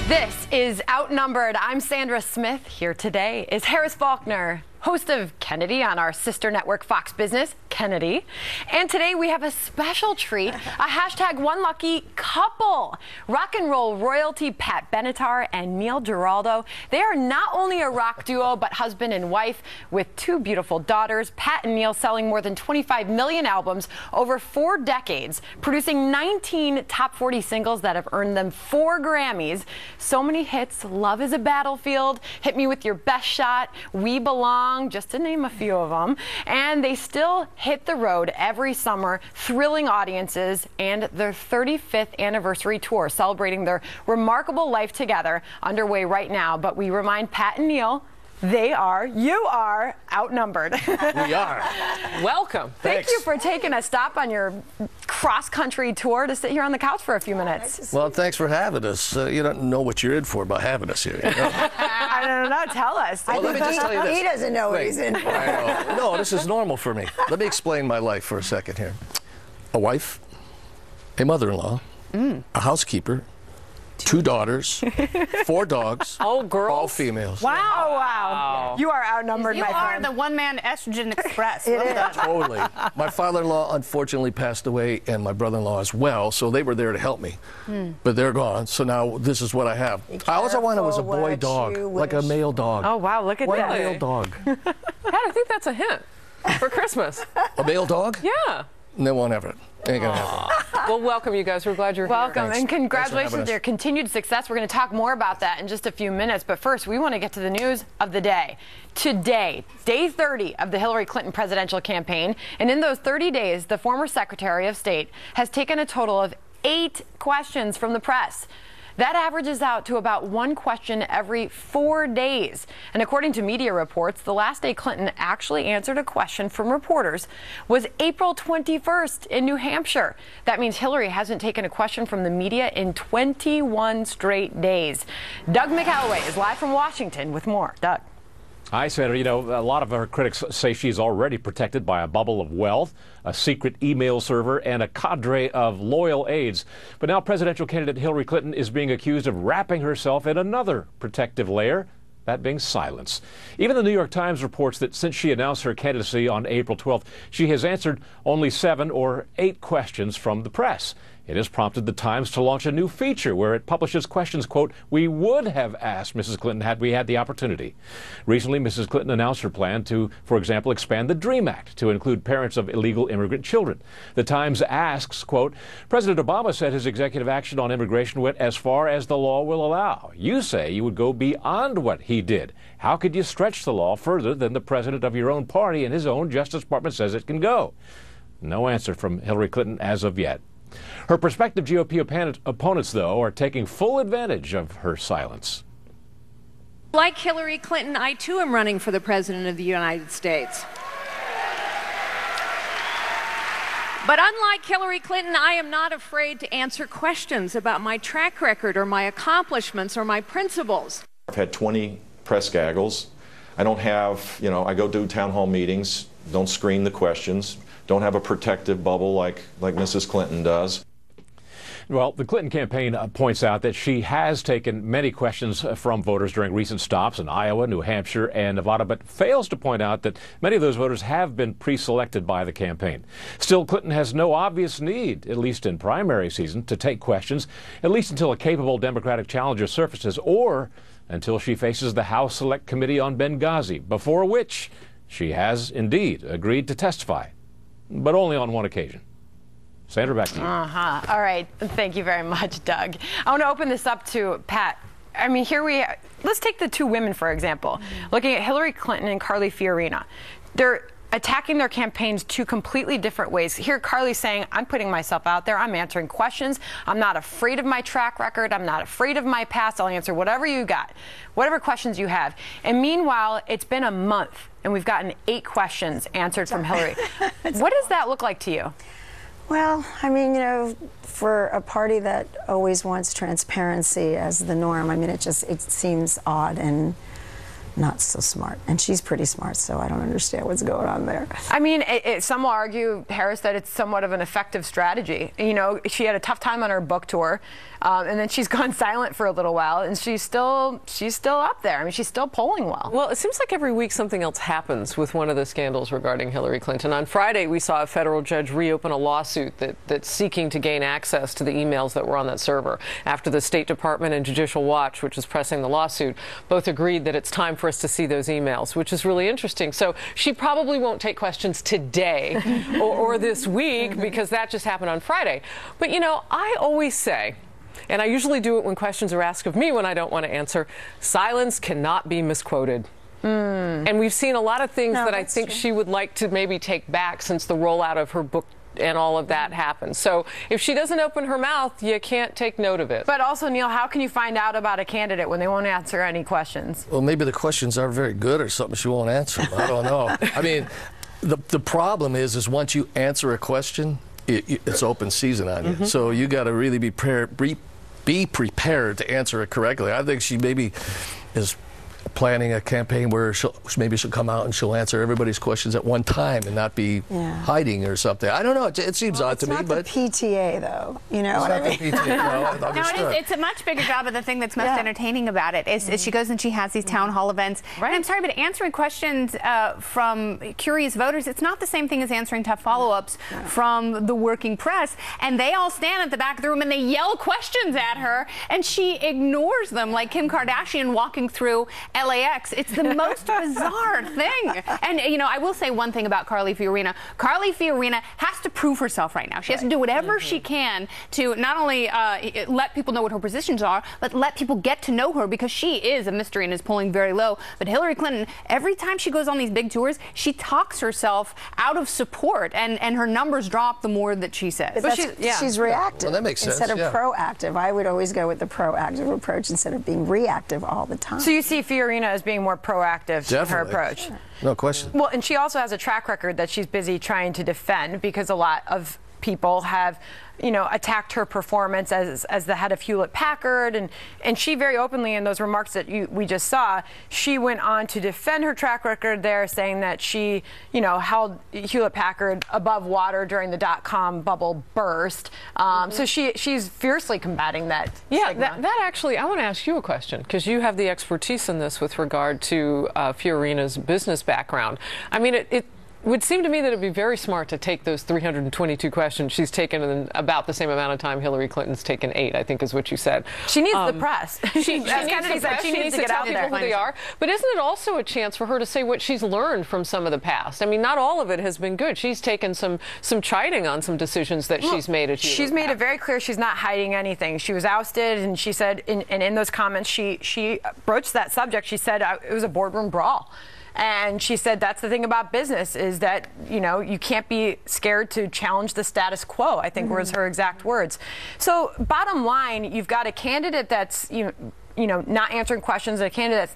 This is Outnumbered. I'm Sandra Smith. Here today is Harris Faulkner, host of Kennedy on our sister network Fox Business, Kennedy. And today we have a special treat, a hashtag one lucky couple. Rock and roll royalty Pat Benatar and Neil Giraldo. They are not only a rock duo, but husband and wife with two beautiful daughters. Pat and Neil selling more than 25 million albums over 4 decades, producing 19 top 40 singles that have earned them 4 Grammys. So many hits: Love is a Battlefield, Hit Me With Your Best Shot, We Belong, just to name a few of them. And they still hit the road every summer, thrilling audiences, and their 35th anniversary tour celebrating their remarkable life together underway right now. But we remind Pat and Neil, you are outnumbered. We are. Welcome. Thank you for taking a stop on your cross-country tour to sit here on the couch for a few minutes. Well, thanks for having us. You don't know what you're in for by having us here. You know? I don't know. Tell us. Well, let me just tell you this. He doesn't know what he's in for. I know. No, this is normal for me. Let me explain my life for a second here. A wife, a mother-in-law, a housekeeper, 2 daughters, 4 dogs. Oh, girls. All females. Wow. You are outnumbered, my friend. You are the one-man estrogen express. Totally. My father-in-law unfortunately passed away, and my brother-in-law as well, so they were there to help me. But they're gone, so now this is what I have. I also wanted was a boy dog, like a male dog. Oh, wow, look at One that. male dog. Pat, I think that's a hint for Christmas. A male dog? Yeah. They won't have it. Ain't gonna happen. Well, welcome, you guys. We're glad you're here. Welcome, Thanks. and congratulations having on your continued success. We're going to talk more about that in just a few minutes. But first, we want to get to the news of the day. Today, day 30 of the Hillary Clinton presidential campaign. And in those 30 days, the former Secretary of State has taken a total of 8 questions from the press. That averages out to about 1 question every 4 days. And according to media reports, the last day Clinton actually answered a question from reporters was April 21st in New Hampshire. That means Hillary hasn't taken a question from the media in 21 straight days. Doug McCalloway is live from Washington with more. Doug. Hi, Senator. You know, a lot of her critics say she's already protected by a bubble of wealth, a secret email server, and a cadre of loyal aides. But now presidential candidate Hillary Clinton is being accused of wrapping herself in another protective layer, that being silence. Even the New York Times reports that since she announced her candidacy on April 12th, she has answered only 7 or 8 questions from the press. It has prompted the Times to launch a new feature where it publishes questions, quote, we would have asked Mrs. Clinton had we had the opportunity. Recently, Mrs. Clinton announced her plan to, for example, expand the DREAM Act to include parents of illegal immigrant children. The Times asks, quote, President Obama said his executive action on immigration went as far as the law will allow. You say you would go beyond what he did. How could you stretch the law further than the president of your own party and his own Justice Department says it can go? No answer from Hillary Clinton as of yet. Her prospective GOP opponents, though, are taking full advantage of her silence. Like Hillary Clinton, I too am running for the President of the United States. But unlike Hillary Clinton, I am not afraid to answer questions about my track record or my accomplishments or my principles. I've had 20 press gaggles. I don't have, I go do town hall meetings, don't screen the questions, don't have a protective bubble like Mrs. Clinton does. Well, the Clinton campaign points out that she has taken many questions from voters during recent stops in Iowa, New Hampshire, and Nevada, but fails to point out that many of those voters have been pre-selected by the campaign. Still, Clinton has no obvious need, at least in primary season, to take questions, at least until a capable Democratic challenger surfaces, or until she faces the House Select Committee on Benghazi, before which she has indeed agreed to testify, but only on one occasion. Sandra, back to you. All right. Thank you very much, Doug. I want to open this up to Pat. I mean, let's take the 2 women, for example. Looking at Hillary Clinton and Carly Fiorina. They're attacking their campaigns 2 completely different ways. Here, Carly's saying, I'm putting myself out there. I'm answering questions. I'm not afraid of my track record. I'm not afraid of my past. I'll answer whatever you got, whatever questions you have. And meanwhile, it's been a month, and we've gotten 8 questions answered from Hillary. What does that look like to you? Well, I mean, for a party that always wants transparency as the norm, I mean, it seems odd and not so smart. And she's pretty smart, so I don't understand what's going on there. I mean, some will argue, Harris, that it's somewhat of an effective strategy. You know, she had a tough time on her book tour, and then she's gone silent for a little while, and she's still up there. I mean, she's still polling well. Well, it seems like every week something else happens with one of the scandals regarding Hillary Clinton. On Friday, we saw a federal judge reopen a lawsuit that's seeking to gain access to the emails that were on that server. After the State Department and Judicial Watch, which is pressing the lawsuit, both agreed that it's time for us to see those emails, which is really interesting. So she probably won't take questions today or this week, because that just happened on Friday. But, you know, I always say, and I usually do it when questions are asked of me when I don't want to answer, silence cannot be misquoted. And we've seen a lot of things that I think she would like to maybe take back since the rollout of her book and all of that happened. So if she doesn't open her mouth, you can't take note of it. But also, Neil, how can you find out about a candidate when they won't answer any questions? Well, maybe the questions are very good or something. She won't answer them. I don't know. I mean, the problem is once you answer a question, it's open season on you. So you got to really be prepared to answer it correctly. I think she maybe is planning a campaign where maybe she'll come out and she'll answer everybody's questions at one time and not be hiding or something. I don't know. It seems odd to me, but it's not the PTA though. You know what I mean? No, it's a much bigger job, but the thing that's most entertaining about it is she goes and she has these town hall events. Right. And I'm sorry, but answering questions from curious voters, it's not the same thing as answering tough follow-ups from the working press. And they all stand at the back of the room and they yell questions at her, and she ignores them like Kim Kardashian walking through LAX. It's the most bizarre thing. And, you know, I will say one thing about Carly Fiorina. Carly Fiorina has to prove herself right now. She has to do whatever she can to not only let people know what her positions are, but let people get to know her, because she is a mystery and is polling very low. But Hillary Clinton, every time she goes on these big tours, she talks herself out of support, and her numbers drop the more that she says. But she's reactive. Well, that makes sense. Instead of proactive. I would always go with the proactive approach instead of being reactive all the time. So you see Fiorina as being more proactive in her approach. No question. Well, and she also has a track record that she's busy trying to defend, because a lot of people have, you know, attacked her performance as the head of Hewlett-Packard, and she very openly, in those remarks that we just saw, she went on to defend her track record there, saying that she, you know, held Hewlett-Packard above water during the dot-com bubble burst. So she's fiercely combating that. Yeah, that actually, I want to ask you a question, because you have the expertise in this with regard to Fiorina's business background. I mean, it would seem to me that it'd be very smart to take those 322 questions she's taken in about the same amount of time Hillary Clinton's taken 8, I think is what you said. She needs the press. She needs to get out there who they are. But isn't it also a chance for her to say what she's learned from some of the past? I mean, not all of it has been good. She's taken some chiding on some decisions that she's made. She's made it very clear she's not hiding anything. She was ousted, and she said, in those comments, she broached that subject. She said it was a boardroom brawl. And she said that's the thing about business, is that, you know, you can't be scared to challenge the status quo, I think was her exact words. So bottom line, you've got a candidate that's, you know, not answering questions, a candidate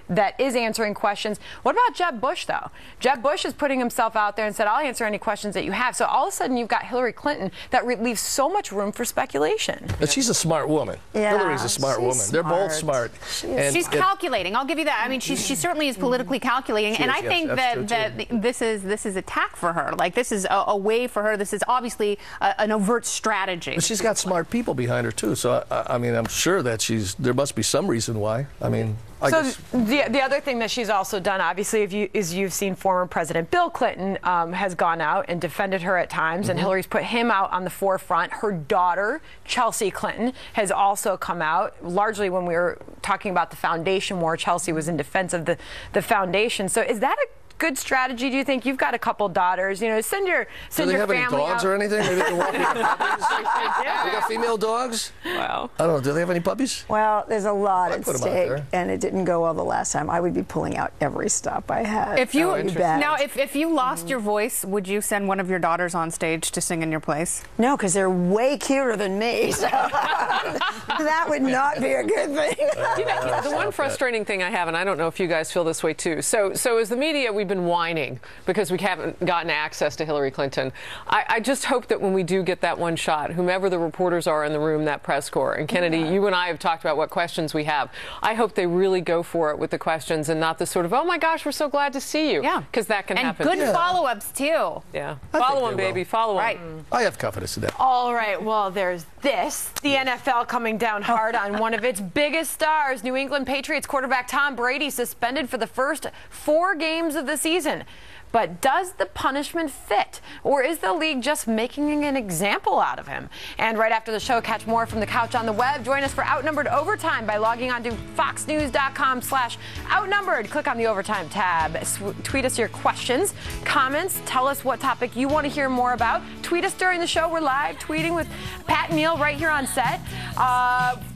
that is answering questions. What about Jeb Bush, though? Jeb Bush is putting himself out there and said, I'll answer any questions that you have. So all of a sudden, you've got Hillary Clinton that leaves so much room for speculation. But she's a smart woman. Yeah, Hillary's a smart woman. They're both smart. She's calculating. I'll give you that. I mean, she certainly is politically calculating. And I think that this is attack for her. Like, this is a way for her. This is obviously an overt strategy. But she's got smart people behind her, too. So, I mean, I'm sure that there must be some reason why. I mean, so the other thing that she's also done, obviously, is you've seen former President Bill Clinton has gone out and defended her at times, and Hillary's put him out on the forefront. Her daughter, Chelsea Clinton, has also come out. Largely when we were talking about the foundation war, Chelsea was in defense of the foundation. So is that a good strategy, do you think? You've got a couple daughters, you know, send your family out. Do they have any dogs or anything? Maybe they can walk with puppies? They got female dogs? Wow. I don't know. Do they have any puppies? Well, there's a lot at stake, and it didn't go well the last time. I would be pulling out every stop I had. If you if you lost your voice, would you send one of your daughters on stage to sing in your place? No, because they're way cuter than me. So that would not be a good thing. You know, the one frustrating thing I have, and I don't know if you guys feel this way too. So as the media, we been whining because we haven't gotten access to Hillary Clinton. I just hope that when we do get that one shot, whomever the reporters are in the room, that press corps, and Kennedy, you and I have talked about what questions we have. I hope they really go for it with the questions and not the sort of, oh my gosh, we're so glad to see you. Yeah. Because that can happen. And good follow-ups, too. Yeah. Follow them, baby. Follow them. Right. I have confidence in that. All right, well, there's this. The NFL coming down hard on one of its biggest stars. New England Patriots quarterback Tom Brady suspended for the first 4 games of the season. But does the punishment fit? Or is the league just making an example out of him? And right after the show, catch more from the couch on the web. Join us for Outnumbered Overtime by logging on to foxnews.com/outnumbered. Click on the Overtime tab. Tweet us your questions, comments. Tell us what topic you want to hear more about. Tweet us during the show. We're live tweeting with Pat and Neil right here on set.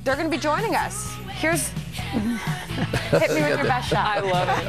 They're going to be joining us. Here's... Hit me with your best shot. I love it.